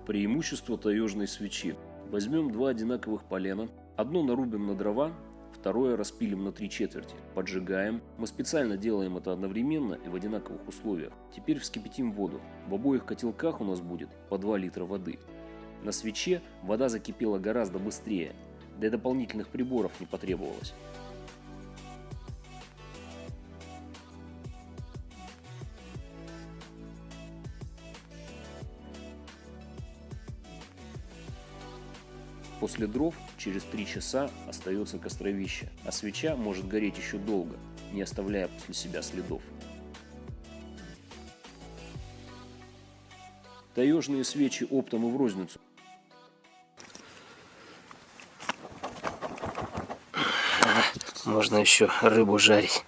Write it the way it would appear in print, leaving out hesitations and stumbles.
Преимущество таежной свечи. Возьмем два одинаковых полена, одно нарубим на дрова, второе распилим на 3/4, поджигаем. Мы специально делаем это одновременно и в одинаковых условиях. Теперь вскипятим воду. В обоих котелках у нас будет по 2 литра воды. На свече вода закипела гораздо быстрее, да и дополнительных приборов не потребовалось. После дров через 3 часа остается костровище, а свеча может гореть еще долго, не оставляя после себя следов. Таежные свечи оптом и в розницу. Можно еще рыбу жарить.